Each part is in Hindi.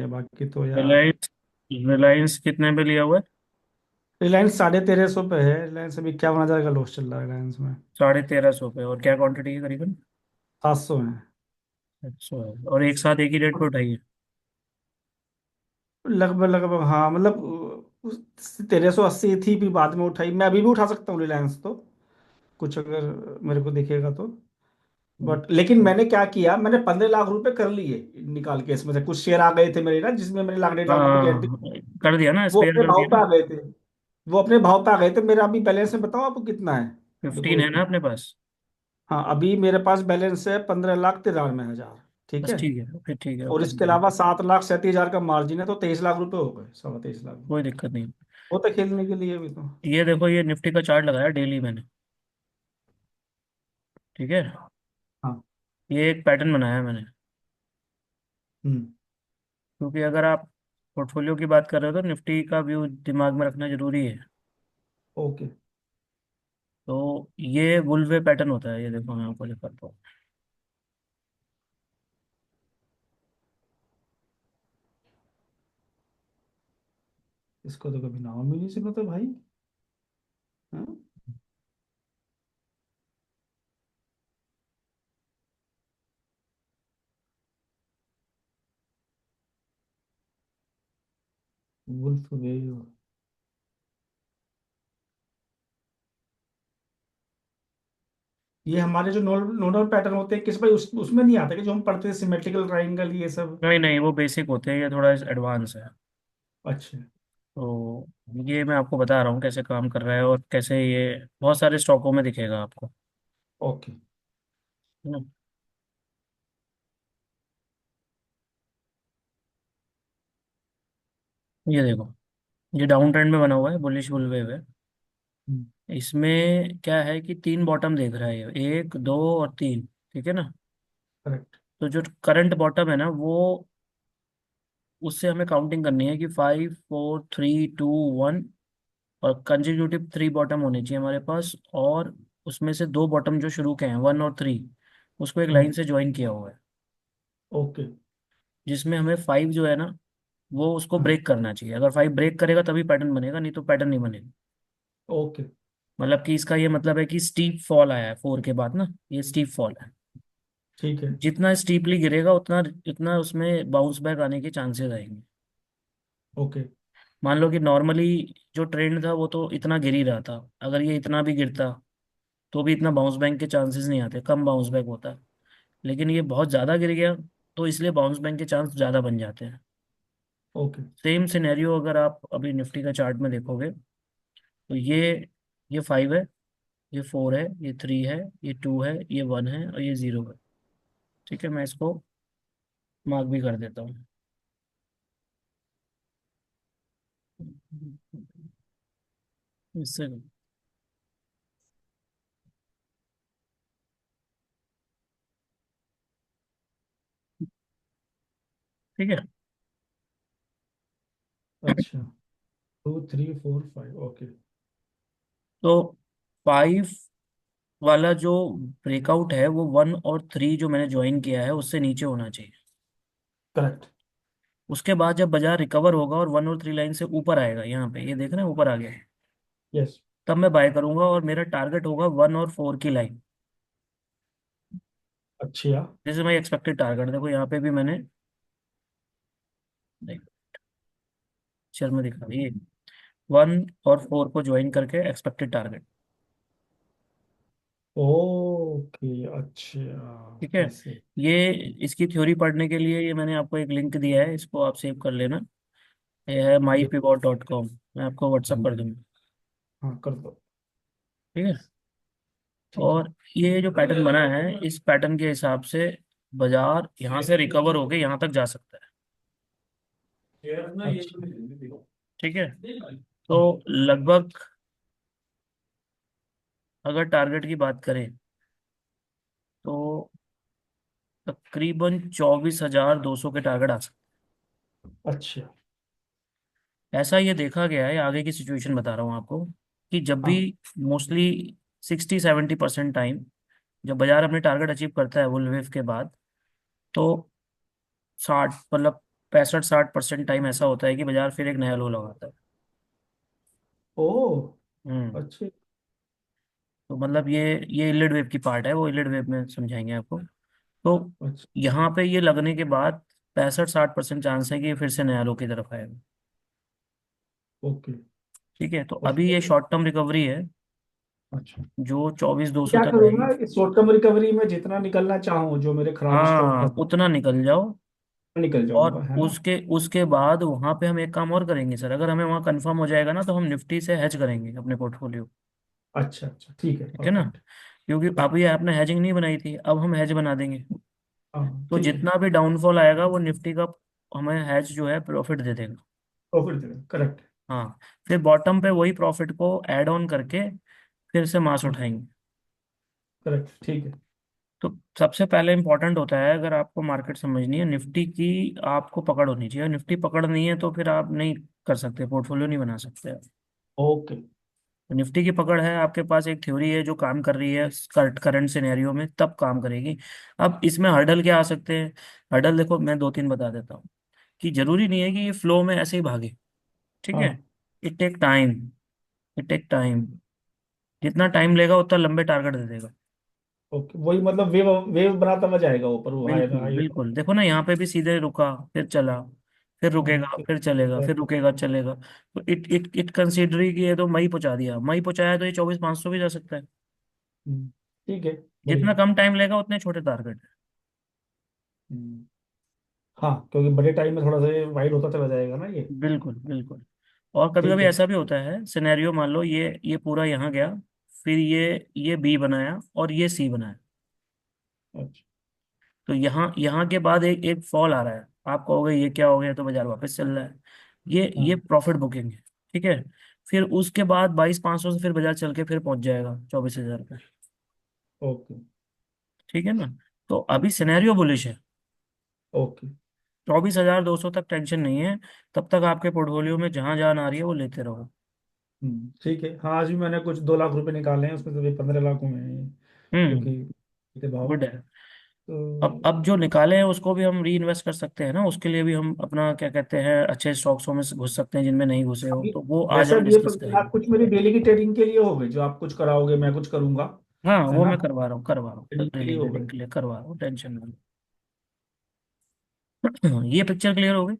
है, बाकी तो यार। रिलायंस, रिलायंस कितने पे लिया हुआ है? रिलायंस 1350 पे है। रिलायंस अभी 51,000 का लॉस चल रहा है रिलायंस में। 1350 पे, और क्या क्वांटिटी है करीबन? 700 है। अच्छा, और एक साथ एक ही रेट पे उठाई है? लगभग लगभग हाँ, मतलब 1380 थी, भी बाद में उठाई। मैं अभी भी उठा सकता हूँ रिलायंस तो, कुछ अगर मेरे को दिखेगा तो। बट लेकिन मैंने क्या किया, मैंने 15 लाख रुपए कर लिए निकाल के इसमें से। कुछ शेयर आ गए थे मेरे ना, जिसमें मैंने लाख रुपए गारंटी। हाँ, कर दिया ना, वो स्पेयर अपने कर भाव दिया पे ना। आ गए थे। वो अपने भाव पे आ गए थे। मेरा अभी बैलेंस में बताओ आपको कितना है। देखो 15 है ना अपने पास? हाँ, अभी मेरे पास बैलेंस है 15,93,000। ठीक बस है। ठीक है, फिर ठीक है, और कर इसके दिया। अलावा 7,37,000 का मार्जिन है, तो 23 लाख रुपए हो गए, 23.25 लाख। कोई दिक्कत नहीं। वो तो खेलने के लिए भी तो। ये देखो, ये निफ्टी का चार्ट लगाया डेली मैंने। ठीक है। हाँ। ये एक पैटर्न बनाया है मैंने। हम्म। क्योंकि अगर आप पोर्टफोलियो की बात कर रहे हो तो निफ्टी का व्यू दिमाग में रखना जरूरी है। ओके। तो ये बुल वे पैटर्न होता है, ये देखो मैं आपको दिखाता हूँ। इसको तो कभी नाम भी नहीं सुना था भाई। हाँ? Wolf wave. ये हमारे जो नोडल पैटर्न होते हैं किस भाई, उसमें नहीं आता कि जो हम पढ़ते हैं सिमेट्रिकल ट्राइंगल ये सब। नहीं नहीं, वो बेसिक होते हैं, ये थोड़ा एडवांस है। अच्छा। तो ये मैं आपको बता रहा हूँ कैसे काम कर रहा है, और कैसे ये बहुत सारे स्टॉकों में दिखेगा आपको। ओके। है ना? ये देखो, ये डाउन ट्रेंड में बना हुआ है, बुलिश बुल वेव है। इसमें क्या है कि तीन बॉटम देख रहा है ये, एक दो और तीन। ठीक है ना? करेक्ट। तो जो करंट बॉटम है ना, वो उससे हमें काउंटिंग करनी है कि 5 4 3 2 1, और कंजिक्यूटिव थ्री बॉटम होने चाहिए हमारे पास। और उसमें से दो बॉटम जो शुरू के हैं 1 और 3, उसको एक लाइन हम्म। से ज्वाइन किया हुआ है। ओके। जिसमें हमें 5 जो है ना, वो उसको हाँ। ब्रेक करना चाहिए। अगर 5 ब्रेक करेगा तभी पैटर्न बनेगा, नहीं तो पैटर्न नहीं बनेगा। ओके। मतलब कि इसका ये मतलब है कि स्टीप फॉल आया है 4 के बाद ना, ये स्टीप फॉल है। ठीक है। जितना स्टीपली गिरेगा उतना उतना उसमें बाउंस बैक आने के चांसेस आएंगे। ओके। मान लो कि नॉर्मली जो ट्रेंड था वो तो इतना गिर ही रहा था, अगर ये इतना भी गिरता तो भी इतना बाउंस बैक के चांसेस नहीं आते, कम बाउंस बैक होता है। लेकिन ये बहुत ज़्यादा गिर गया, तो इसलिए बाउंस बैक के चांस ज़्यादा बन जाते हैं। ओके। सेम सिनेरियो अगर आप अभी निफ्टी का चार्ट में देखोगे, तो ये 5 है, ये 4 है, ये 3 है, ये 2 है, ये 1 है, और ये 0 है। ठीक है, मैं इसको मार्क भी कर देता हूँ। इससे ठीक है। अच्छा। 2 3 4 5 ओके। तो 5 वाला जो ब्रेकआउट है वो 1 और 3 जो मैंने ज्वाइन किया है उससे नीचे होना चाहिए। करेक्ट। उसके बाद जब बाजार रिकवर होगा और 1 और 3 लाइन से ऊपर आएगा, यहाँ पे ये देख रहे हैं ऊपर आ गया है, यस। तब मैं बाय करूंगा, और मेरा टारगेट होगा 1 और 4 की लाइन। अच्छा। जैसे मैं एक्सपेक्टेड टारगेट देखो यहाँ पे भी मैंने शेयर में दिखा ये 1 और 4 को ज्वाइन करके एक्सपेक्टेड टारगेट। ओके। अच्छा। ठीक है। ऐसे। ये इसकी थ्योरी पढ़ने के लिए ये मैंने आपको एक लिंक दिया है, इसको आप सेव कर लेना। ये है ये। mypivot.com, मैं आपको व्हाट्सअप कर दूंगा। हाँ, कर दो। ठीक है। ठीक है। और ये जो पैटर्न बना है, इस पैटर्न के हिसाब से बाजार यहाँ से रिकवर होके यहाँ तक जा सकता है। अच्छा। ठीक है। तो लगभग अगर टारगेट की बात करें तो तकरीबन 24,200 के टारगेट आ सकते अच्छा। हैं। ऐसा ये देखा गया है, आगे की सिचुएशन बता रहा हूँ आपको, कि जब भी हाँ। मोस्टली 60 70% टाइम जब बाजार अपने टारगेट अचीव करता है बुल वेव के बाद, तो 60 मतलब 65-60% टाइम ऐसा होता है कि बाजार फिर एक नया लो लगाता है। ओ, हम्म। अच्छे। तो मतलब ये इलिड वेव की पार्ट है, वो इलिड वेव में समझाएंगे आपको। तो अच्छा। यहाँ पे ये लगने के बाद 65-60% चांस है कि ये फिर से नया लो की तरफ आएगा। ओके। ठीक है, तो और अभी ये फिर? शॉर्ट टर्म रिकवरी है अच्छा। जो 24,200 क्या तक आएगी। करूंगा इस शॉर्ट टर्म रिकवरी में, जितना निकलना चाहूँ जो मेरे खराब स्टॉक हाँ, था, उतना निकल जाओ। निकल और जाऊंगा, है ना? उसके उसके बाद वहां पे हम एक काम और करेंगे सर, अगर हमें वहां कंफर्म हो जाएगा ना तो हम निफ्टी से हेज करेंगे अपने पोर्टफोलियो। अच्छा अच्छा, ठीक है, ठीक है ना, परफेक्ट। क्योंकि अभी आपने हेजिंग नहीं बनाई थी, अब हम हेज बना देंगे। हाँ, तो ठीक है। जितना भी डाउनफॉल आएगा वो निफ्टी का हमें हेज जो है प्रॉफिट दे देगा। प्रॉफिट देगा, करेक्ट। हाँ, फिर बॉटम पे वही प्रॉफिट को ऐड ऑन करके फिर से मास हाँ, उठाएंगे। करेक्ट, ठीक है। तो सबसे पहले इंपॉर्टेंट होता है, अगर आपको मार्केट समझनी है निफ्टी की, आपको पकड़ होनी चाहिए। निफ्टी पकड़ नहीं है तो फिर आप नहीं कर सकते, पोर्टफोलियो नहीं बना सकते आप। ओके। तो निफ्टी की पकड़ है, आपके पास एक थ्योरी है जो काम कर रही है करंट सिनेरियो में, तब काम करेगी। अब इसमें हर्डल क्या आ सकते हैं? हर्डल देखो, मैं दो तीन बता देता हूँ। कि जरूरी नहीं है कि ये फ्लो में ऐसे ही भागे। ठीक है, हाँ, it take time, it take time. जितना टाइम लेगा उतना लंबे टारगेट दे देगा। ओके, वही मतलब वेव वेव बनाता हुआ जाएगा ऊपर, वो हाई बिल्कुल हाई। बिल्कुल, देखो ना यहाँ पे भी सीधे रुका, फिर चला, फिर रुकेगा, फिर चलेगा, फिर रुकेगा, चलेगा। तो इट इट इट कंसिडरी कि ये तो मई पहुंचा दिया, मई पहुंचाया तो ये 24,500 भी जा सकता है। ठीक है, जितना बढ़िया। कम टाइम लेगा उतने छोटे टारगेट है। हम्म, हाँ, क्योंकि बड़े टाइम में थोड़ा सा वाइड होता चला जाएगा ना ये। बिल्कुल बिल्कुल। और कभी ठीक कभी है। ऐसा भी होता है सिनेरियो, मान लो ये पूरा यहाँ गया, फिर ये बी बनाया और ये सी बनाया। अच्छा। तो यहाँ यहाँ के बाद एक एक फॉल आ रहा है, आप कहोगे ये क्या हो गया, तो बाजार वापस चल रहा है। ये हाँ। प्रॉफिट बुकिंग है। ठीक है, फिर उसके बाद 22,500 से फिर बाजार चल के फिर पहुंच जाएगा 24,000 पे। ओके। ठीक है ना, तो अभी सिनेरियो बुलिश है। ओके। 24,200 तक टेंशन नहीं है, तब तक आपके पोर्टफोलियो में जहां जान आ रही है वो लेते रहो। ठीक है। हाँ, आज भी मैंने कुछ 2 लाख रुपए निकाले हैं, उसमें से भी 15 लाख हुए हैं, हम्म। क्योंकि के भाव। गुड है। अब तो जो निकाले हैं उसको भी हम री इन्वेस्ट कर सकते हैं ना, उसके लिए भी हम अपना क्या कहते हैं अच्छे स्टॉक्सों में घुस सकते हैं जिनमें नहीं घुसे हो, अभी तो वो आज वैसे हम अब ये डिस्कस 15 लाख करेंगे। कुछ मेरी डेली की ट्रेडिंग के लिए हो गए, जो आप कुछ कराओगे मैं कुछ करूंगा, हाँ, है वो ना? मैं करवा रहा हूँ ट्रेडिंग के लिए डेली हो ट्रेडिंग गए। के लिए करवा रहा हूँ, टेंशन नहीं। ये पिक्चर क्लियर हो गई।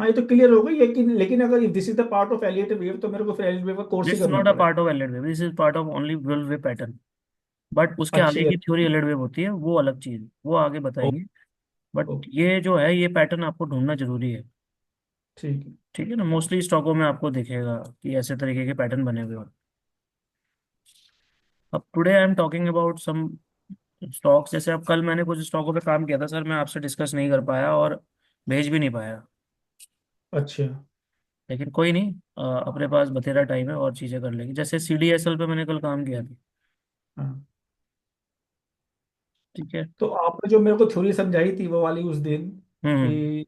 हाँ, ये तो क्लियर हो गई, लेकिन लेकिन अगर this is the part of Elliott wave, तो मेरे को फिर एलियट वेव का कोर्स ही दिस इज करना नॉट अ पड़ेगा। Part of Elliott wave, this is part of only will way pattern. But उसके आगे अच्छी है। की थ्योरी एलएड वेव होती है, वो अलग चीज है, वो आगे ओ, बताएंगे। बट ओ, ये जो है ये पैटर्न आपको ढूंढना जरूरी है। ठीक है। ठीक है ना, मोस्टली स्टॉकों में आपको दिखेगा कि ऐसे तरीके के पैटर्न बने हुए हैं। अब today I am talking about some stocks, जैसे अब कल मैंने कुछ स्टॉकों पे काम किया था सर, मैं आपसे डिस्कस नहीं कर पाया और भेज भी नहीं पाया। अच्छा। लेकिन कोई नहीं, अपने पास बथेरा टाइम है और चीज़ें कर लेंगे। जैसे सीडीएसएल पे मैंने कल काम किया था। हाँ, ठीक है। तो आपने जो मेरे को थ्योरी समझाई थी वो वाली उस दिन, हम्म कि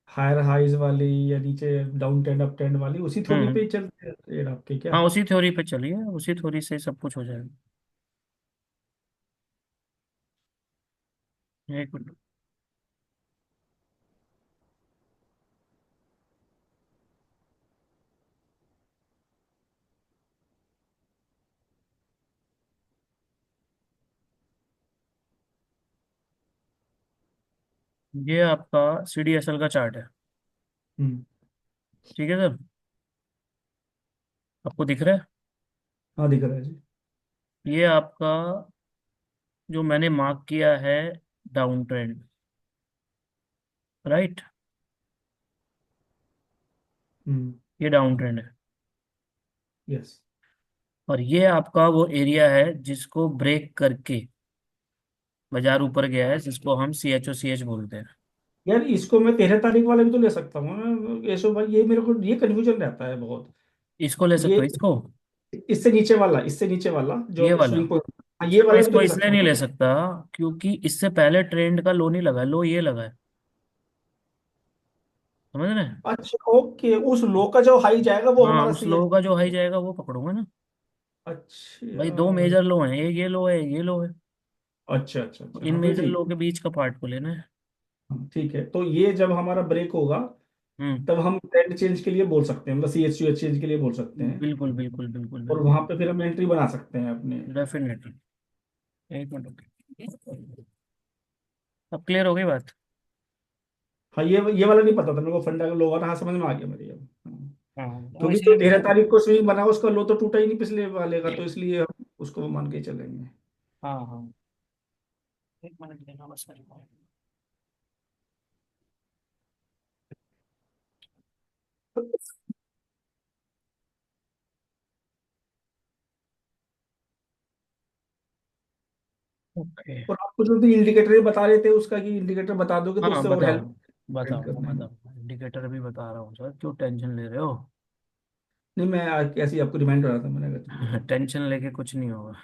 हायर हाइज वाली या नीचे डाउन ट्रेंड अप ट्रेंड वाली, उसी थ्योरी पे हम्म। ही चलते हैं ट्रेड आपके क्या? हाँ, उसी थ्योरी पे चलिए, उसी थ्योरी से सब कुछ हो जाएगा। एक मिनट। ये आपका सीडीएसएल का चार्ट है। हम्म। ठीक है सर, आपको दिख रहा है? हाँ, दिख रहा है जी। ये आपका जो मैंने मार्क किया है डाउन ट्रेंड, राइट, हम्म। ये डाउन ट्रेंड है। यस। और ये आपका वो एरिया है जिसको ब्रेक करके बाजार ऊपर गया है, जिसको हम CHOCH बोलते हैं। यार, इसको मैं 13 तारीख वाले भी तो ले सकता हूँ ना, यशो भाई, ये मेरे को ये कन्फ्यूजन रहता है बहुत। इसको ले सकते ये हो, इसको, इससे नीचे वाला ये जो वाला। स्विंग पॉइंट, हाँ, ये सर मैं वाला भी तो इसको ले इसलिए सकता हूँ नहीं ना? ले सकता क्योंकि इससे पहले ट्रेंड का लो नहीं लगा है, लो ये लगा है। समझ रहे हैं? अच्छा, ओके, उस लो का जो हाई जाएगा वो हाँ, हमारा उस सी है। लो का जो हाई जाएगा वो पकड़ूंगा ना। भाई दो अच्छा मेजर लो हैं, एक ये लो है, एक ये लो है। अच्छा अच्छा तो अच्छा, इन हाँ, फिर मेजर ठीक। लो के बीच का पार्ट को लेना है। हाँ, ठीक है, तो ये जब हमारा ब्रेक होगा हम्म। तब हम ट्रेंड चेंज के लिए बोल सकते हैं, मतलब सी एच यू चेंज के लिए बोल सकते हैं। बिल्कुल बिल्कुल बिल्कुल और बिल्कुल। वहां पे फिर हम एंट्री बना सकते हैं अपने। डेफिनेटली। एक मिनट। अब क्लियर हो गई बात। हाँ, ये वाला नहीं पता था मेरे को, फंडा का लो वाला, हाँ समझ में आ गया मेरे अब। हाँ। हाँ वो क्योंकि जो इसलिए 13 तारीख को स्विंग बना उसका लो तो टूटा ही नहीं पिछले वाले का, तो इसलिए हम उसको मान के चलेंगे। हाँ हाँ। एक मिनट देना बस मेरे को। ओके। और आपको जो भी इंडिकेटर बता रहे थे उसका, कि इंडिकेटर बता दोगे तो हाँ उससे और बताओ। हेल्प बताओ करने में। बताओ, इंडिकेटर भी बता रहा हूँ सर, क्यों टेंशन ले रहे हो? नहीं, मैं आज ऐसे ही आपको रिमाइंड कर रहा था, मैंने कहा चलो यार। टेंशन लेके कुछ नहीं होगा।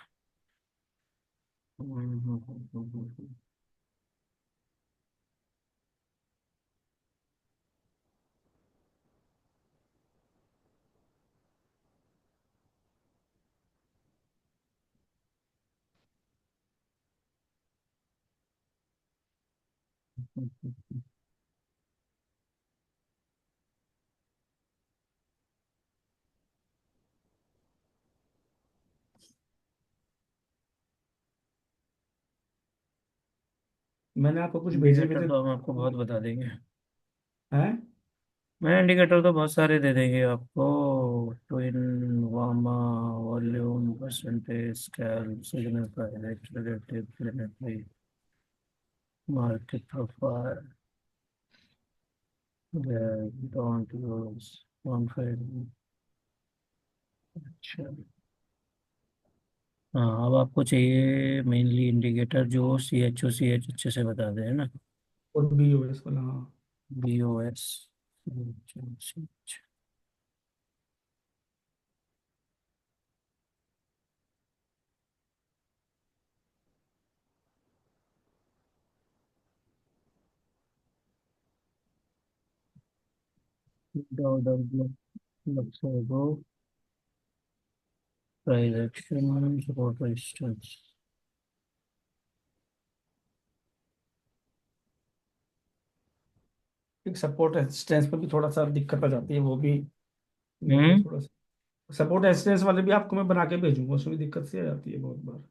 मैंने आपको कुछ भेजे भी इंडिकेटर थे। तो हम आपको बहुत बता देंगे। हैं? मैं इंडिकेटर तो बहुत सारे दे देंगे आपको। ट्विन, वामा, volume, percentage, scale, signal pilot, relative, planetary, market profile, don't use, confidence. अच्छा। हाँ अब आपको चाहिए मेनली इंडिकेटर जो सी एच अच्छे से बता दे, है ना? और बी ओ एस वाला, हाँ। B O S. Price action, support resistance. एक सपोर्ट रेजिस्टेंस पे भी थोड़ा सा दिक्कत आ जाती है, वो भी मेरे को हम्म। थोड़ा सा। सपोर्ट रेजिस्टेंस वाले भी आपको मैं बना के भेजूंगा, उसमें भी दिक्कत सी आ जाती है बहुत बार।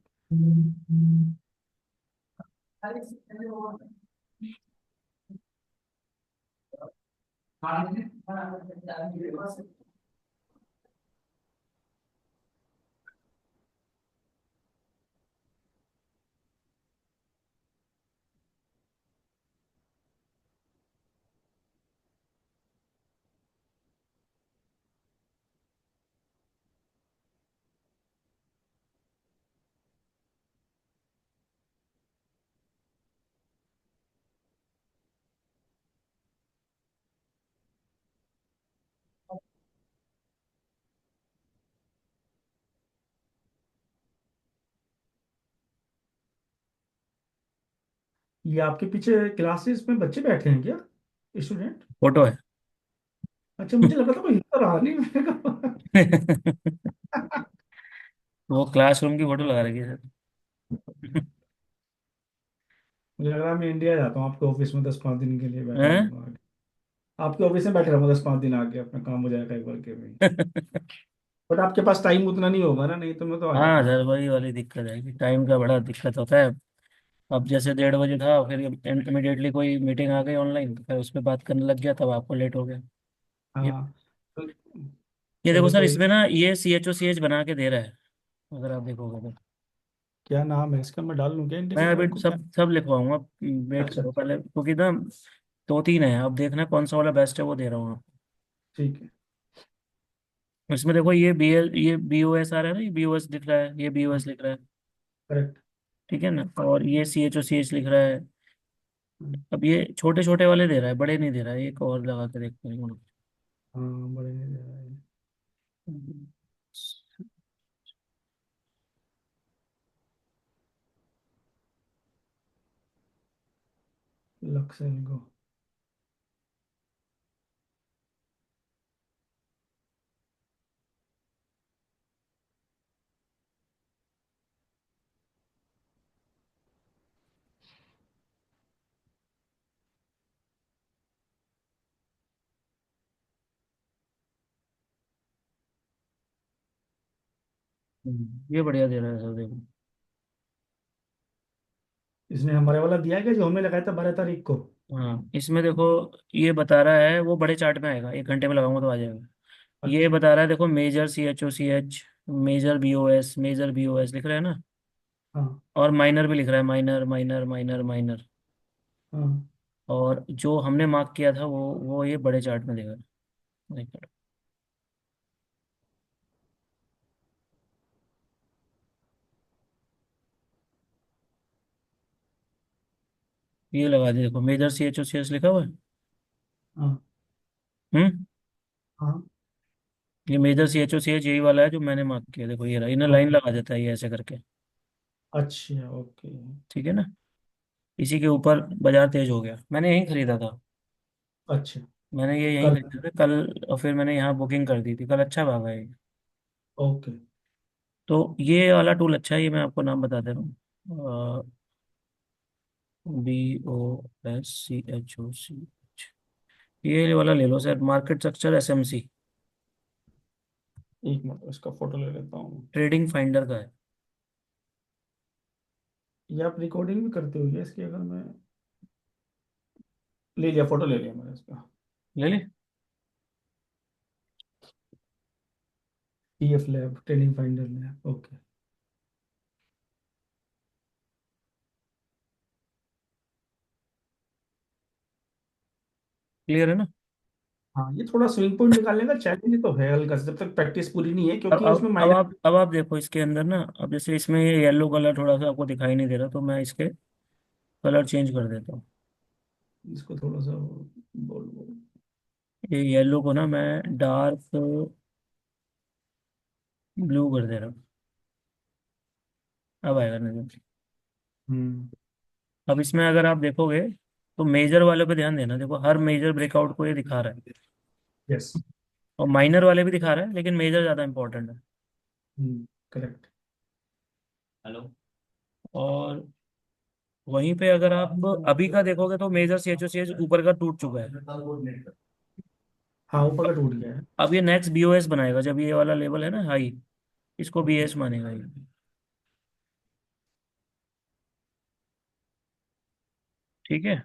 ये आपके पीछे क्लासेस में बच्चे बैठे हैं क्या, स्टूडेंट? फोटो है। अच्छा, मुझे लगा था कोई इधर आ नहीं मेरे को। वो क्लासरूम की फोटो लगा रखी है सर। मुझे लग रहा है मैं इंडिया जाता हूँ, आपके ऑफिस में 10-5 दिन के लिए बैठा हैं? रहूंगा आके। आपके ऑफिस में बैठे रहूंगा 10-5 दिन आके, अपना काम हो जाएगा एक बार के में। बट आपके पास टाइम उतना नहीं होगा ना, नहीं तो मैं तो आ हाँ जाता। सर वही वाली दिक्कत है कि टाइम का बड़ा दिक्कत होता है। अब जैसे 1:30 बजे था, फिर इमिडिएटली कोई मीटिंग आ गई ऑनलाइन, तो फिर उस पर बात करने लग गया, तब आपको लेट हो गया। ये हाँ, तो ये देखो चलो सर, कोई इसमें नहीं। ना ये CHO CH बना के दे रहा है, अगर आप देखोगे तो। क्या नाम है इसका, मैं डाल लूँ क्या मैं इंडिकेटर अभी आपको, क्या? सब सब लिखवाऊंगा। वेट अच्छा करो अच्छा, पहले, क्योंकि ना दो तीन है, अब देखना कौन सा वाला बेस्ट है, वो दे रहा हूँ आपको। ठीक है। इसमें देखो ये BOS आ रहा है ना, ये BOS दिख रहा है, ये BOS लिख रहा है। करेक्ट। ठीक है ना? और ये CHO CH लिख रहा है। अब ये छोटे छोटे वाले दे रहा है, बड़े नहीं दे रहा है। एक और लगा के देखते हैं। हाँ, बड़े नहीं दे रहा है। लक्सेल को। ये बढ़िया दे रहा है सर, देखो। इसने हमारे वाला दिया है क्या जो हमने लगाया था 12 तारीख को? हाँ, इसमें देखो, ये बता रहा है, वो बड़े चार्ट में आएगा, 1 घंटे में लगाऊंगा तो आ जाएगा। ये अच्छा। बता रहा है, देखो, major CHOCH, major BOS, major BOS लिख रहा है ना। हाँ। और माइनर भी लिख रहा है, माइनर माइनर माइनर माइनर। हाँ। और जो हमने मार्क किया था वो ये बड़े चार्ट में देगा। देखो, ये लगा दे, देखो, मेजर CHOCH लिखा हुआ है। हाँ। हम्म। हाँ। ये मेजर CHOCH यही वाला है जो मैंने मार्क किया, देखो ये रहा, इन्हें लाइन ओके। लगा देता है ये ऐसे करके। अच्छा। ओके। ठीक है ना। इसी के ऊपर बाजार तेज हो गया, मैंने यहीं खरीदा था। अच्छा। मैंने ये यहीं कल। खरीदा था कल, और फिर मैंने यहाँ बुकिंग कर दी थी कल, अच्छा भागा है ये। ओके। तो ये वाला टूल अच्छा है, ये मैं आपको नाम बता दे रहा हूँ। BOSCHOC, ये वाला ले लो सर, मार्केट स्ट्रक्चर SMC। एक मिनट इसका फोटो ले लेता हूँ। ट्रेडिंग फाइंडर का है। ये आप रिकॉर्डिंग भी करते हो क्या इसकी? अगर मैं ले लिया, फोटो ले लिया मैंने इसका। ले ले। PF lab training finder lab, okay. Clear है ना। हाँ, ये थोड़ा स्विंग पॉइंट निकालने का चैलेंज तो है हल्का सा, जब तक प्रैक्टिस पूरी नहीं है, अब क्योंकि अब उसमें अब माइनर। आप अब आप देखो इसके अंदर ना, अब जैसे इसमें ये येलो कलर थोड़ा सा आपको दिखाई नहीं दे रहा, तो मैं इसके कलर चेंज कर देता हूँ। इसको थोड़ा सा बोल बोल। ये येलो को ना मैं डार्क ब्लू कर दे रहा हूँ। अब आएगा नजर। हम्म। अब इसमें अगर आप देखोगे तो मेजर वाले पे ध्यान देना, देखो हर मेजर ब्रेकआउट को ये दिखा रहा है। यस। और माइनर वाले भी दिखा रहा है, लेकिन मेजर ज्यादा इंपॉर्टेंट है। करेक्ट। हेलो। और वहीं पे अगर आप अभी का देखोगे तो मेजर CHOCH ऊपर का टूट चुका है। हाँ, ऊपर का टूट गया है। अब ये नेक्स्ट BOS बनाएगा, जब ये वाला लेवल है ना हाई, इसको ओके। BS मानेगा ये। ठीक है।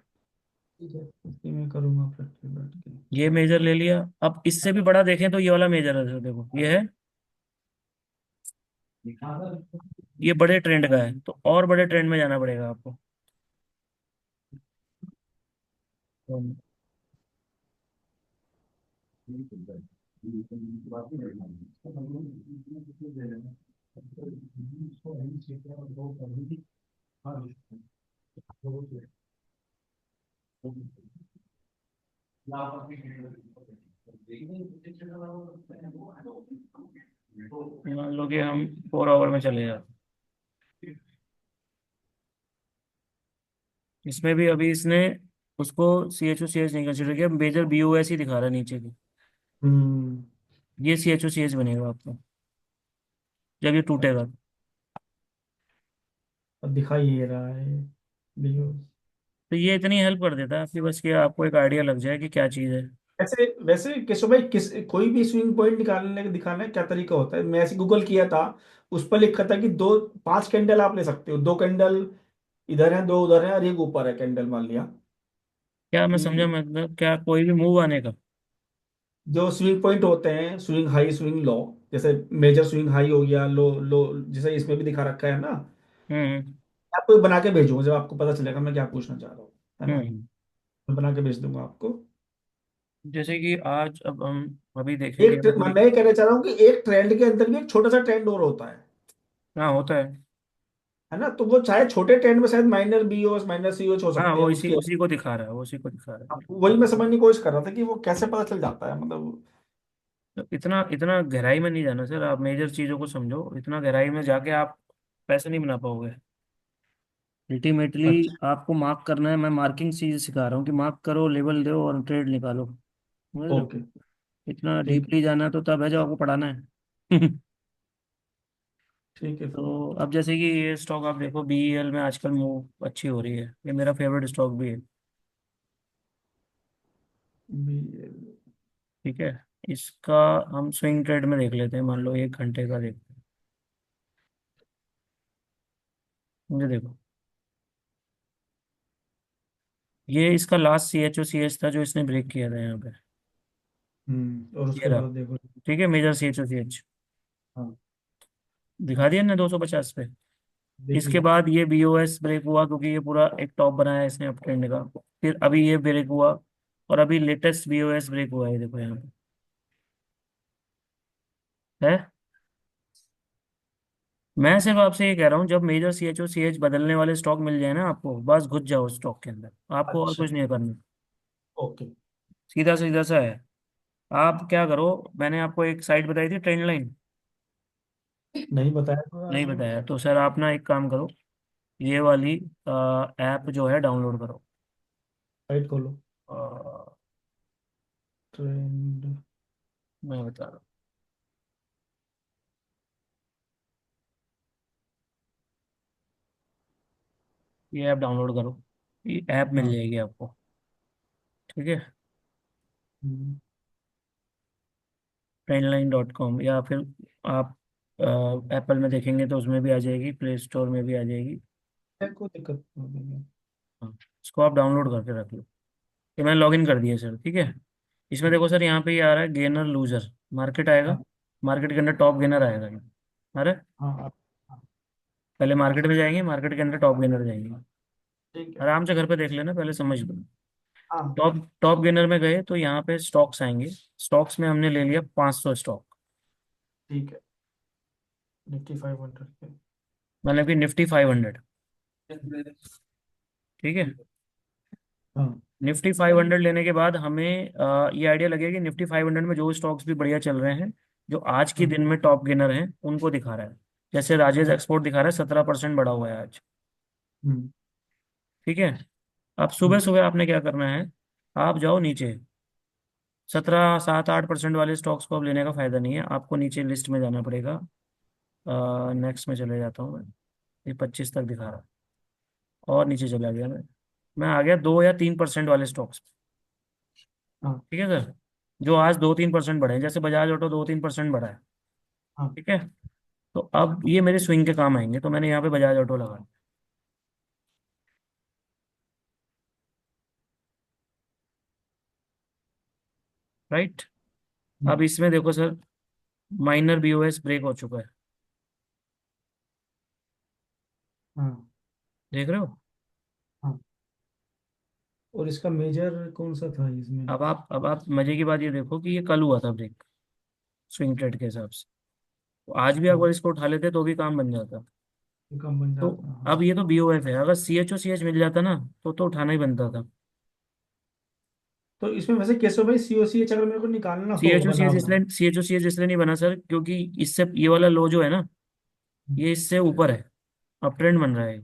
ठीक है, इसी में करूँगा प्रैक्टिस बैठ के। ये मेजर ले लिया, अब इससे भी बड़ा देखें तो ये वाला मेजर है, देखो ये है। ये बड़े ट्रेंड का है, तो और बड़े ट्रेंड में जाना पड़ेगा आपको। मान लो कि हम 4 आवर में चले जाते, इसमें भी अभी इसने उसको CHOCH नहीं कंसिडर किया, मेजर BOS ही दिखा रहा है नीचे की। हम्म। ये CHOCH बनेगा आपका जब ये टूटेगा। अच्छा, अब दिखाई ये रहा है वीडियो। तो ये इतनी हेल्प कर देता है आपकी, बस कि आपको एक आइडिया लग जाए कि क्या चीज़ है। वैसे वैसे केशव भाई, किस कोई भी स्विंग पॉइंट निकालने का दिखाना है क्या तरीका होता है? मैं ऐसे गूगल किया था, उस पर लिखा था कि दो 5 कैंडल आप ले सकते हो, 2 कैंडल इधर है, दो उधर है, और एक ऊपर है कैंडल, मान लिया क्या मैं समझा, कि मतलब क्या कोई भी मूव आने का। जो स्विंग पॉइंट होते हैं, स्विंग हाई स्विंग लो, जैसे मेजर स्विंग हाई हो गया, लो लो, जैसे इसमें भी दिखा रखा है ना। हम्म आपको बना के भेजूंगा, जब आपको पता चलेगा मैं क्या पूछना चाह रहा हूँ, है ना। हम्म। मैं बना के भेज दूंगा आपको। जैसे कि आज, अब हम अभी देखेंगे मैं अभी। ये कहना चाह रहा हूँ कि एक ट्रेंड के अंदर भी एक छोटा सा ट्रेंड और होता हाँ, होता है। है ना। तो वो चाहे छोटे ट्रेंड में शायद माइनर BOS माइनर COH हो हाँ, सकते हैं वो इसी उसके। उसी को दिखा रहा है, वो उसी को दिखा रहा है, अब बिल्कुल वही सही। मैं समझने की कोशिश कर रहा था कि वो कैसे पता चल जाता है, मतलब। तो इतना इतना गहराई में नहीं जाना सर, आप मेजर चीज़ों को समझो, इतना गहराई में जाके आप पैसे नहीं बना पाओगे। अल्टीमेटली अच्छा। आपको मार्क करना है, मैं मार्किंग चीज़ सिखा रहा हूँ कि मार्क करो, लेवल दो और ट्रेड निकालो। समझ रहे हो। ओके। इतना ठीक है। डीपली जाना तो तब है जब आपको पढ़ाना है। ठीक है फिर। तो अब जैसे कि ये स्टॉक आप देखो, BEL में आजकल मूव अच्छी हो रही है, ये मेरा फेवरेट स्टॉक भी है। भी। ठीक है। इसका हम स्विंग ट्रेड में देख लेते हैं, मान लो 1 घंटे का देखते हैं। मुझे देखो, ये इसका लास्ट CHO CH था जो इसने ब्रेक किया था यहाँ पे। और ये उसके रहा। बाद देखो। ठीक है, मेजर CHO CH हाँ, दिखा दिया ना 250 पे। देख इसके लिया। बाद ये BOS ब्रेक हुआ क्योंकि ये पूरा एक टॉप बनाया इसने अप ट्रेंड का। फिर अभी ये ब्रेक हुआ, और अभी लेटेस्ट BOS ब्रेक हुआ है, देखो यहाँ पे है। मैं सिर्फ आपसे ये कह रहा हूँ, जब मेजर CHO CH बदलने वाले स्टॉक मिल जाए ना आपको, बस घुस जाओ स्टॉक के अंदर, आपको और अच्छा। कुछ नहीं करना। ओके। सीधा सीधा सा है। आप क्या करो, मैंने आपको एक साइट बताई थी, ट्रेंड लाइन। नहीं बताया तो नहीं आपने। बताया तो सर आप ना एक काम करो, ये वाली ऐप जो है डाउनलोड करो। साइट खोलो। अ, ट्रेंड। मैं बता रहा हूँ, ये ऐप डाउनलोड करो, ये ऐप मिल हाँ। जाएगी आपको। ठीक है, trendline.com, या फिर आप एप्पल में देखेंगे तो उसमें भी आ जाएगी, प्ले स्टोर में भी आ जाएगी। कोई दिक्कत नहीं है। हाँ, इसको आप डाउनलोड करके रख लो। ये मैंने लॉगिन कर दिया सर, ठीक है। इसमें देखो सर, यहाँ पे ये आ रहा है गेनर लूजर, मार्केट आएगा। हाँ। मार्केट के अंदर टॉप गेनर आएगा ये। अरे, हाँ। हाँ, पहले मार्केट में जाएंगे, मार्केट के अंदर टॉप गेनर जाएंगे। ठीक है। आराम से घर पे देख लेना, पहले समझ लो। हाँ। टॉप टॉप गेनर में गए तो यहाँ पे स्टॉक्स आएंगे। स्टॉक्स में हमने ले लिया 500 स्टॉक। ठीक है। निफ्टी 500 के। मतलब कि निफ्टी 500। ठीक है, हाँ। निफ्टी 500 लेने के बाद हमें ये आइडिया लगेगा कि निफ्टी 500 में जो स्टॉक्स भी बढ़िया चल रहे हैं, जो आज के हाँ। दिन में टॉप गेनर हैं, उनको दिखा रहा है। जैसे राजेश हाँ। एक्सपोर्ट दिखा रहा है, 17% बढ़ा हुआ है आज। हम्म। ठीक है, अब सुबह हम्म। सुबह आपने क्या करना है, आप जाओ नीचे। 17 7 8% वाले स्टॉक्स को अब लेने का फायदा नहीं है, आपको नीचे लिस्ट में जाना पड़ेगा। नेक्स्ट में चले जाता हूँ मैं। ये 25 तक दिखा रहा है, और नीचे चला गया मैं आ गया 2 या 3% वाले स्टॉक्स। हाँ। ठीक है सर, जो आज 2 3% बढ़े हैं, जैसे बजाज ऑटो 2 3% बढ़ा है। हाँ। ठीक है, तो अब ये मेरे स्विंग के काम आएंगे, तो मैंने यहाँ पे बजाज ऑटो लगा। राइट, अब हम्म। इसमें देखो सर, माइनर BOS ब्रेक हो चुका है, हाँ। देख रहे हो। हाँ। और इसका मेजर कौन सा था इसमें? अब आप मजे की बात ये देखो कि ये कल हुआ था ब्रेक, स्विंग ट्रेड के हिसाब से। तो आज भी हाँ, अगर इसको उठा लेते तो भी काम बन जाता। ये कम बन तो जाता। हाँ। अब ये तो BOF है, अगर CHO CH मिल जाता ना, तो उठाना ही बनता था। तो इसमें वैसे केशव भाई, COCH अगर मेरे को निकालना सी हो एच ओ सी बना एच बना। इसलिए CHO CH इसलिए नहीं बना सर, क्योंकि इससे ये वाला लो जो है ना, ये इससे ऊपर है, अप ट्रेंड बन रहा है।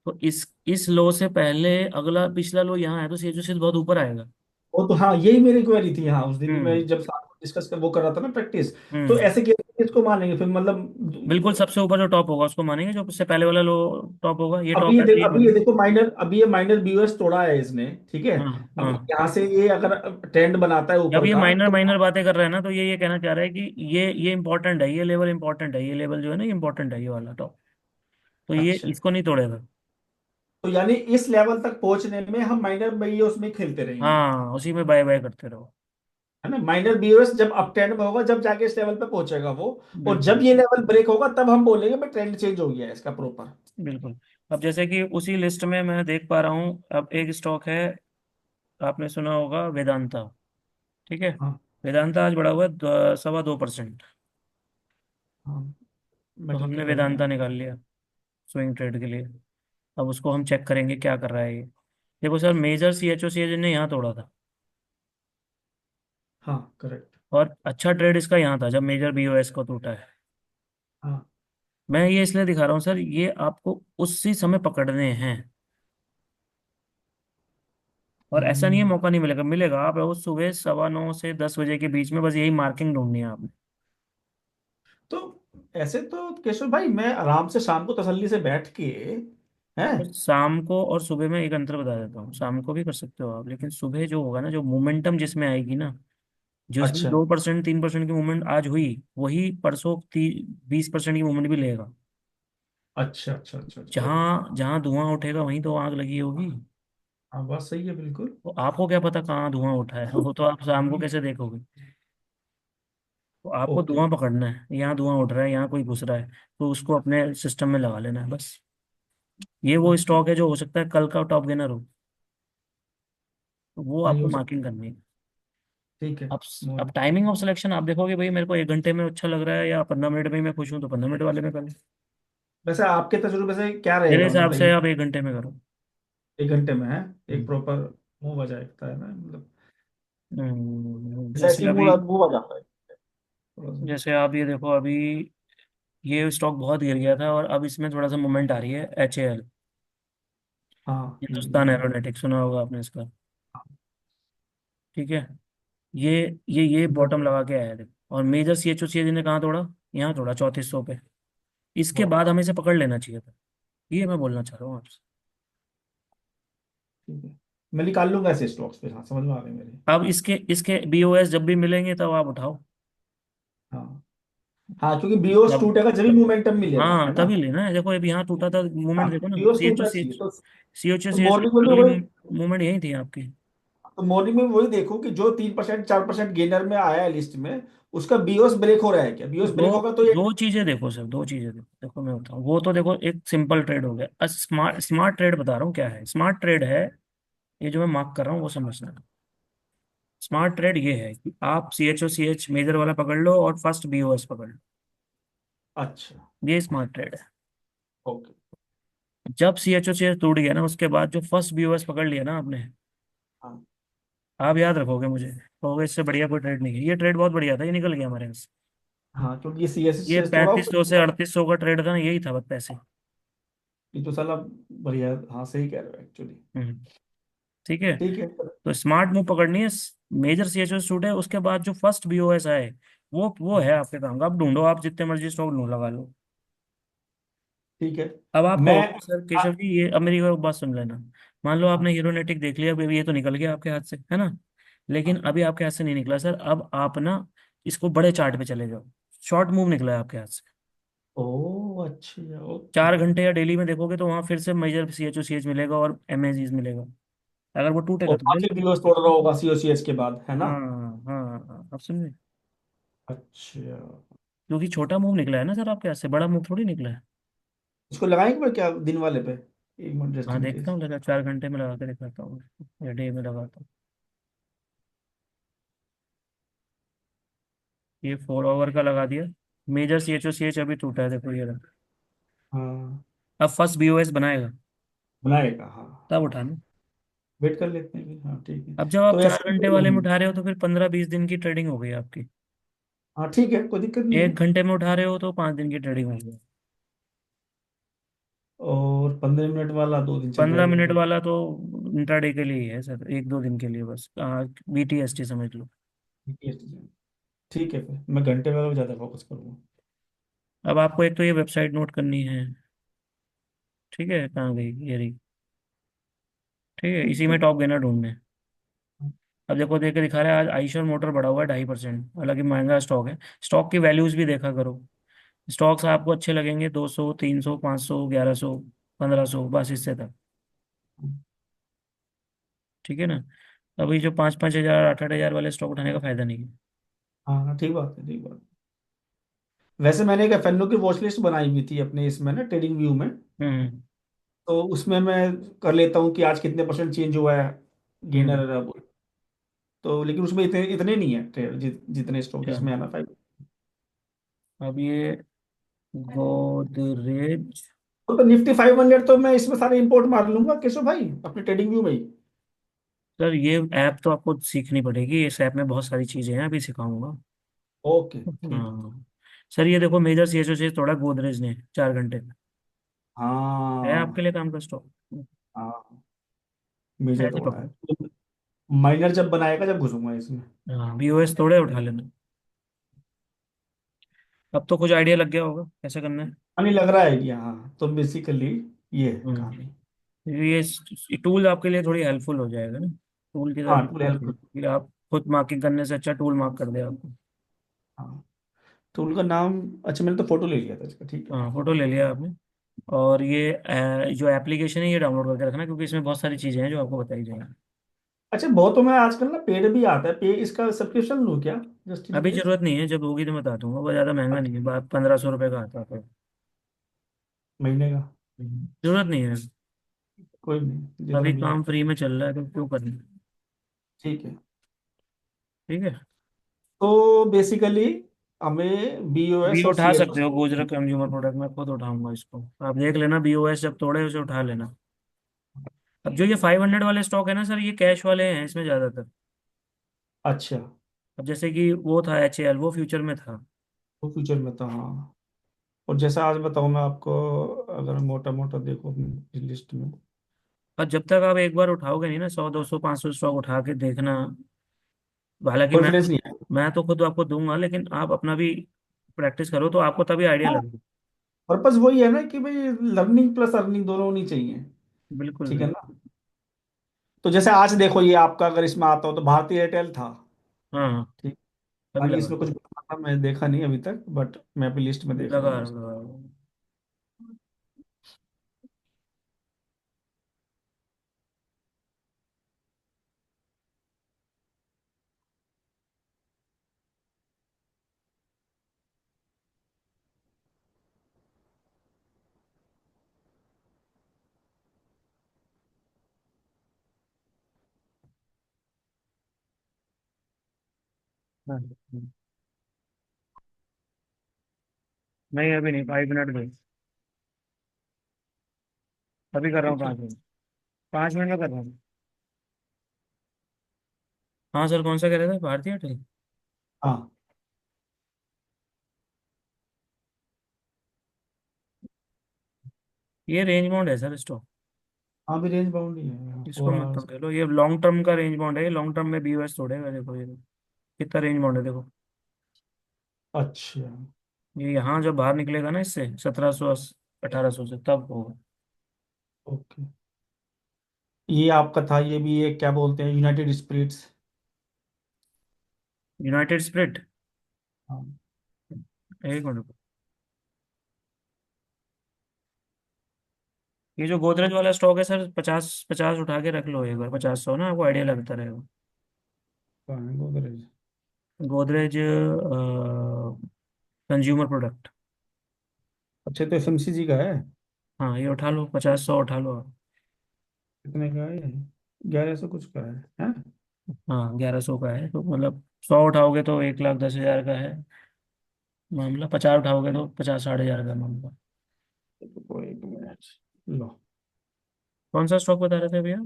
तो इस लो से पहले अगला पिछला लो यहाँ है, तो CHO CH बहुत ऊपर आएगा। वो तो हाँ, यही मेरी क्वेरी थी। हाँ, उस दिन हम्म। मैं जब साथ में डिस्कस कर वो कर रहा था ना, प्रैक्टिस। तो हम्म, ऐसे केस इसको मानेंगे फिर बिल्कुल, मतलब। सबसे ऊपर जो टॉप होगा उसको मानेंगे, जो उससे पहले वाला लो टॉप होगा, ये अभी टॉप ये है तो देख, ये अभी ये मानेंगे। देखो माइनर, अभी ये माइनर BOS तोड़ा है इसने, ठीक है। हाँ। अब हाँ, यहाँ से ये अगर ट्रेंड बनाता है जब ऊपर ये का माइनर तो। माइनर बातें कर रहा है ना, तो ये कहना चाह रहा है कि ये इंपॉर्टेंट है, ये लेवल इंपॉर्टेंट है, ये लेवल जो है ना, ये इंपॉर्टेंट है, ये वाला टॉप। तो ये अच्छा, इसको नहीं तोड़ेगा। तो यानी इस लेवल तक पहुंचने में हम माइनर BOS में खेलते रहेंगे। हाँ, उसी में बाय बाय करते रहो। है ना, माइनर BOS जब अप ट्रेंड में होगा, जब जाके इस लेवल पे पहुंचेगा वो। और जब बिल्कुल। ये लेवल ब्रेक होगा तब हम बोलेंगे भाई ट्रेंड चेंज हो गया है इसका प्रॉपर। बिल्कुल, अब जैसे कि उसी लिस्ट में मैं देख पा रहा हूँ, अब एक स्टॉक है, आपने सुना होगा, वेदांता। ठीक है, हाँ। वेदांता आज बढ़ा हुआ है 2.25%। हाँ, तो मेटल हमने के बारे में। वेदांता निकाल लिया स्विंग ट्रेड के लिए। अब उसको हम चेक करेंगे क्या कर रहा है ये। देखो सर, मेजर CHO CH ने यहाँ तोड़ा था, हाँ, करेक्ट। और अच्छा ट्रेड इसका यहाँ था जब मेजर BOS को टूटा है। हाँ। मैं ये इसलिए दिखा रहा हूँ सर, ये आपको उसी समय पकड़ने हैं, और ऐसा नहीं है हम्म, मौका नहीं मिलेगा, मिलेगा। आप रोज सुबह 9:15 से 10 बजे के बीच में बस यही मार्किंग ढूंढनी है आपने। तो ऐसे तो केशव भाई मैं आराम से शाम को तसल्ली से बैठ के है। तो शाम को और सुबह में एक अंतर बता देता हूँ, शाम को भी कर सकते हो आप, लेकिन सुबह जो होगा ना, जो मोमेंटम जिसमें आएगी ना, जिसमें अच्छा। 2% 3% की मूवमेंट आज हुई, वही परसों 20% की मूवमेंट भी लेगा। अच्छा अच्छा अच्छा अच्छा, ओके। जहाँ जहाँ धुआं उठेगा वहीं तो आग लगी होगी। हाँ बात सही है बिल्कुल। तो आपको क्या पता कहाँ धुआं उठा है, वो तो आप शाम को कैसे देखोगे। तो आपको ओके। धुआं पकड़ना है, यहाँ धुआं उठ रहा है, यहाँ कोई घुस रहा है, तो उसको अपने सिस्टम में लगा लेना है बस। ये वो अच्छा। स्टॉक है जो हो सकता है कल का टॉप गेनर हो, तो वो हाँ ये आपको हो सकता मार्किंग करनी है। है। ठीक है। अब मोर। अब टाइमिंग ऑफ सिलेक्शन आप देखोगे भाई मेरे को 1 घंटे में अच्छा लग रहा है या 15 मिनट में ही मैं खुश हूँ, तो 15 मिनट वाले में कर लो। वैसे आपके तजुर्बे से क्या मेरे रहेगा, हिसाब मतलब से एक, आप 1 घंटे में करो। 1 घंटे में है? एक हम्म। प्रॉपर मुंह बजाता है ना, मतलब जैसे जैसे अभी, मुंह मुंह बजाता है थोड़ा सा। जैसे आप ये देखो अभी, ये स्टॉक बहुत गिर गया था और अब इसमें थोड़ा सा मूवमेंट आ रही है। HAL, हाँ हिंदुस्तान एरोनॉटिक्स, सुना होगा आपने इसका। ठीक है। ये ये बॉटम लगा के आया है देखो, और मेजर CHO ने कहाँ तोड़ा, यहाँ तोड़ा 3400 पे। इसके बहुत। बाद हमें इसे पकड़ लेना चाहिए था, ये मैं बोलना चाह रहा हूँ आपसे। ठीक है, मैं निकाल लूंगा ऐसे स्टॉक्स पे, हाँ समझ में आ गए मेरे। अब इसके इसके BOS जब भी मिलेंगे तब आप उठाओ। हाँ हाँ, क्योंकि बीओस तब टूटेगा जब भी मोमेंटम मिलेगा, है हाँ ना। तभी लेना है। देखो अभी यहाँ टूटा था, हाँ मूवमेंट देखो ना, बीओस सी एच ओ टूटना सी चाहिए एच सी एच ओ तो सी एच मॉर्निंग में भी अगली वही, मूवमेंट यही थी आपकी। तो मॉर्निंग में भी वही देखो कि जो 3% 4% गेनर में आया है लिस्ट में, उसका बीओस ब्रेक हो रहा है क्या? बीओस दो ब्रेक होगा तो ये। दो चीजें देखो सर, दो चीजें देखो। देखो मैं बताऊँ, वो तो देखो एक सिंपल ट्रेड हो गया। स्मार्ट स्मार्ट ट्रेड बता रहा हूँ क्या है। स्मार्ट ट्रेड है ये जो मैं मार्क कर रहा हूँ, वो समझना। स्मार्ट ट्रेड ये है कि आप CHO CH मेजर वाला पकड़ लो और फर्स्ट BOS पकड़ लो। अच्छा। ये स्मार्ट ट्रेड है। ओके। जब CHO CH टूट गया ना, उसके बाद जो फर्स्ट BOS पकड़ लिया ना आपने, हाँ आप याद रखोगे मुझे, कहोगे इससे बढ़िया कोई ट्रेड नहीं है। ये ट्रेड बहुत बढ़िया था, ये निकल गया हमारे यहाँ से। हाँ, क्योंकि ये सी एस ये से थोड़ा 3500 से 3800 का ट्रेड था ना, यही था बस पैसे। ये तो साला बढ़िया है। हाँ सही कह रहे हो एक्चुअली। हम्म। ठीक है। ठीक है। तो स्मार्ट मूव पकड़नी है। मेजर CHO सूट है, उसके बाद जो फर्स्ट BOS आए, वो है आपके काम का। आप ढूंढो, आप जितने मर्जी स्टॉक ढूंढ लगा लो। ठीक है। अब आप मैं कहोगे सर आ, केशव जी, ये अब मेरी एक बात सुन लेना। मान लो आपने हाँ, हीरोनेटिक देख लिया, अभी ये तो निकल गया आपके हाथ से, है ना। लेकिन हाँ। अभी आपके हाथ से नहीं निकला सर, अब आप ना इसको बड़े चार्ट पे चले जाओ। शॉर्ट मूव निकला है आपके हाथ से। ओ अच्छा, ओके। 4 घंटे या डेली में देखोगे तो वहां फिर से मेजर CHO CH मिलेगा और MACD मिलेगा। अगर वो टूटेगा और तो ले आगे लो। भी तोड़ रहा होगा सी ओ सी एच के बाद, है ना। हाँ हाँ हाँ, आप समझे। अच्छा। क्योंकि छोटा मूव निकला है ना सर आपके हाथ से, बड़ा मूव थोड़ी निकला है। इसको लगाएंगे मैं क्या दिन वाले पे, 1 मिनट जस्ट हाँ इन देखता केस। हूँ, लगा 4 घंटे में लगा के दिखाता हूँ, या डे में लगाता हूँ। ये 4 आवर का लगा दिया। मेजर CHO CH अभी टूटा है, देखो ये रहा। हाँ अब फर्स्ट BOS बनाएगा, बनाएगा, हाँ। तब उठाना। वेट कर लेते हैं फिर, हाँ ठीक है। अब जब आप तो चार ऐसे घंटे वाले में उठा रहे हो तो फिर 15-20 दिन की ट्रेडिंग हो गई आपकी। हाँ ठीक है, कोई दिक्कत नहीं है। 1 घंटे में उठा रहे हो तो 5 दिन की ट्रेडिंग हो गई। और 15 मिनट वाला 2 दिन चल 15 मिनट जाएगा। वाला तो इंट्राडे के लिए ही है सर, 1-2 दिन के लिए बस। BTST समझ लो। फिर ठीक है, फिर मैं घंटे वाला पे ज़्यादा फोकस करूँगा। अब आपको एक तो ये वेबसाइट नोट करनी है। ठीक है, कहाँ गई ये रही। ठीक है, इसी में टॉप गेनर ढूंढने हैं। अब देखो, देख के दिखा रहा है आज आइशर मोटर बढ़ा हुआ है 2.5%, हालांकि महंगा स्टॉक है। स्टॉक की वैल्यूज भी देखा करो। स्टॉक्स आपको अच्छे लगेंगे 200, 300, 500, 1100, 1500, बस इससे तक। ठीक है ना। अभी जो 5-5 हजार, 8-8 हजार वाले स्टॉक उठाने का फायदा नहीं है। हाँ हाँ, ठीक बात है, ठीक बात। वैसे मैंने एक एफएनओ की वॉच लिस्ट बनाई हुई थी अपने इसमें ना, ट्रेडिंग व्यू में। हम्म तो उसमें मैं कर लेता हूँ कि आज कितने परसेंट चेंज हुआ है हम्म। गेनर। तो लेकिन उसमें इतने इतने नहीं है ट्रेड, जितने स्टॉक क्या, इसमें है ना 5। अब ये गोदरेज। तो निफ्टी 500 तो मैं इसमें सारे इंपोर्ट मार लूंगा केशव भाई, अपने ट्रेडिंग व्यू में ही। सर ये ऐप तो आपको सीखनी पड़ेगी, इस ऐप में बहुत सारी चीजें हैं, अभी सिखाऊंगा। ओके। ठीक है। हाँ सर, ये देखो मेजर CHO से थोड़ा गोदरेज ने 4 घंटे में है आपके हाँ लिए काम का स्टॉक। हाँ, मेजर ऐसे तोड़ा पकड़ो। है। माइनर जब बनाएगा जब घुसूंगा इसमें। हाँ, BOS थोड़े उठा लेना। अब तो कुछ आइडिया लग गया होगा कैसे करना है। नहीं लग रहा है आइडिया, हाँ। तो बेसिकली ये है हम्म। कहानी। ये टूल आपके लिए थोड़ी हेल्पफुल हो जाएगा ना। टूल की हाँ तरफ टूल हेल्प। कि आप खुद मार्किंग करने से अच्छा टूल मार्क कर दे आपको। हाँ टूल का नाम, अच्छा मैंने तो फोटो ले लिया था इसका, ठीक है। हाँ फोटो ले लिया आपने। और ये जो एप्लीकेशन है ये डाउनलोड करके रखना, क्योंकि इसमें बहुत सारी चीज़ें हैं जो आपको बताई जाएंगी। अच्छा, बहुतों में आजकल ना पेड भी आता है, पे इसका सब्सक्रिप्शन लूँ क्या, जस्ट इन अभी केस? जरूरत नहीं है, जब होगी तो मैं बता दूंगा, वो ज़्यादा महंगा नहीं है, 1500 रुपये का आता है तो। महीने का? जरूरत नहीं है। कोई नहीं, जितना अभी भी है। काम फ्री में चल रहा है तो क्यों करना। ठीक है। ठीक है। तो बेसिकली हमें बी ओ भी एस और उठा सी एच सकते हो गोजरा कंज्यूमर प्रोडक्ट, मैं खुद उठाऊंगा इसको, आप देख लेना, बीओएस जब तोड़े उसे उठा लेना। अब जो ये 500 वाले स्टॉक है ना सर, ये कैश वाले हैं इसमें ज्यादातर। अच्छा। अब जैसे कि वो था HAL, वो फ्यूचर में था। वो फ्यूचर में था, हाँ। और जैसा आज बताऊँ मैं आपको, अगर मोटा मोटा देखो अपनी लिस्ट में। और जब तक आप एक बार उठाओगे नहीं ना, 100 200 500 स्टॉक उठा के देखना। हालांकि मैं कॉन्फिडेंस नहीं है। मैं तो खुद आपको दूंगा, लेकिन आप अपना भी प्रैक्टिस करो तो आपको तभी आइडिया हाँ, लगेगा। पर्पस वही है ना कि भाई लर्निंग प्लस अर्निंग दोनों होनी चाहिए। बिल्कुल ठीक है बिल्कुल। ना? तो जैसे आज देखो, ये आपका अगर इसमें आता हो तो भारतीय एयरटेल था। हाँ हाँ। ठीक। तभी हालांकि लगा इसमें कुछ बता था, मैं देखा नहीं अभी तक, बट मैं अपनी लिस्ट में देख रहा लगा हूँ इसको। लगा। हाँ, नहीं अभी नहीं, 5 मिनट में। अभी कर रहा हूँ, ठीक है। 5 मिनट। 5 मिनट में कर रहा हूँ। हाँ सर, कौन सा कह रहे थे, भारतीय एयरटेल? हाँ। ये रेंज बाउंड है सर स्टॉक। हाँ, भी रेंज बाउंड ही है, इसको फोर मत आवर्स पकड़ लो, ये लॉन्ग टर्म का रेंज बाउंड है, ये लॉन्ग टर्म में BOS तोड़ेगा, देखो ये देखो। कितना रेंज बाउंड है देखो। अच्छा। ये यहाँ जब बाहर निकलेगा ना इससे 1700 1800 से, तब होगा। ओके। ये आपका था, ये भी एक क्या बोलते हैं, यूनाइटेड स्पिरिट्स। United spirit. हाँ। एक मिनट। ये जो गोदरेज वाला स्टॉक है सर, 50 50 उठा के रख लो एक बार, 50 100 ना, आपको आइडिया लगता रहेगा। कहाँ है गोदरेज? Godrej consumer product. अच्छा, तो एफएमसीजी का है। हाँ ये उठा लो, 50 100 उठा लो आप। कितने का है? 1100 कुछ का है? हाँ 1100 का है, तो मतलब 100 उठाओगे तो 1,10,000 का है मामला, 50 उठाओगे तो 50 60 हज़ार का मामला। तो एक मिनट। लो। कौन सा स्टॉक बता रहे थे भैया?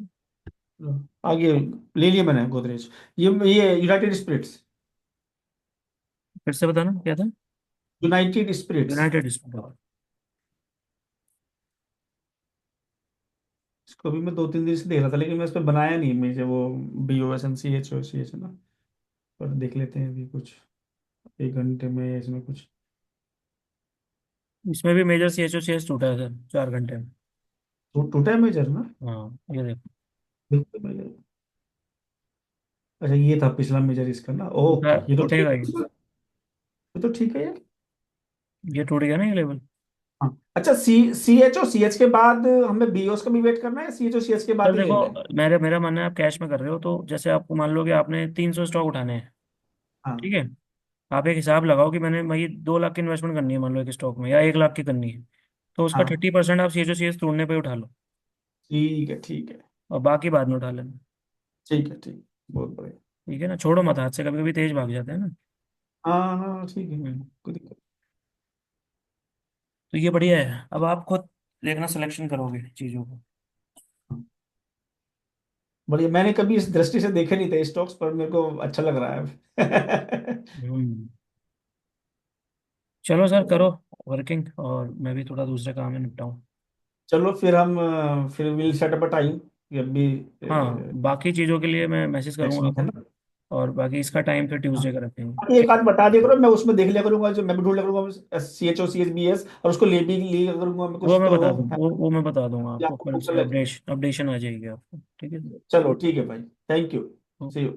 लो। आगे ले लिया मैंने गोदरेज। ये यूनाइटेड स्पिरिट्स। फिर से बताना क्या था। United Spirits. United stock. इसको भी मैं 2 3 दिन से देख रहा था, लेकिन मैं इस पर बनाया नहीं, मुझे वो B O S N C H ना। पर देख लेते हैं अभी कुछ, 1 घंटे में इसमें कुछ। इसमें भी मेजर CHO CS टूटा है सर 4 घंटे में। टूटा है मेजर ना? हाँ ये देखो। देखते मेजर। अच्छा, ये था पिछला मेजर इसका ना, टूटा, ओके, ये तो टूटेगा ठीक ये। है। ये तो ठीक है यार। ये टूट गया ना ये लेवल। हाँ। अच्छा, सी एच के बाद हमें बी ओ एस का भी वेट करना है, C H O C H के सर बाद ही ले देखो, लें? मेरा मेरा मानना है आप कैश में कर रहे हो, तो जैसे आपको मान लो कि आपने 300 स्टॉक उठाने हैं। हाँ। ठीक है। आप एक हिसाब लगाओ कि मैंने भाई 2 लाख की इन्वेस्टमेंट करनी है मान लो एक स्टॉक में, या 1 लाख की करनी है। तो उसका हाँ। 30% आप CHO CS तोड़ने पे उठा लो, ठीक है, ठीक है। और बाकी बाद में उठा लेना। ठीक है, ठीक। बहुत बढ़िया। ठीक है ना, छोड़ो मत हाथ से, कभी कभी तेज भाग जाते हैं ना। हाँ हाँ, ठीक है। हम्म। कोई दिक्कत तो ये बढ़िया है, अब आप खुद देखना, सिलेक्शन करोगे चीजों को। नहीं। बढ़िया, मैंने कभी इस दृष्टि से देखे नहीं थे स्टॉक्स, पर मेरे को अच्छा लग रहा है। हम्म। चलो सर करो वर्किंग, और मैं भी थोड़ा दूसरे काम में निपटाऊँ। चलो फिर हम फिर will set up a time, ये अभी हाँ बाकी चीज़ों के लिए मैं मैसेज नेक्स्ट करूँगा वीक है आपको। ना? और बाकी इसका टाइम फिर हाँ। ट्यूसडे का रखेंगे। आप एक आध बता दिया करो, मैं उसमें देख लिया करूंगा, जो मैं भी ढूंढ लिया करूंगा, C H O C H B S, और उसको ले भी लिया करूंगा मैं, वो कुछ मैं तो बता हो दूँ, है। वो मैं बता दूंगा या आपको, आपको कल भूख से लगे। अपडेशन अपडेशन आ जाएगी आपको, ठीक है। चलो ठीक है भाई। Thank you. See you.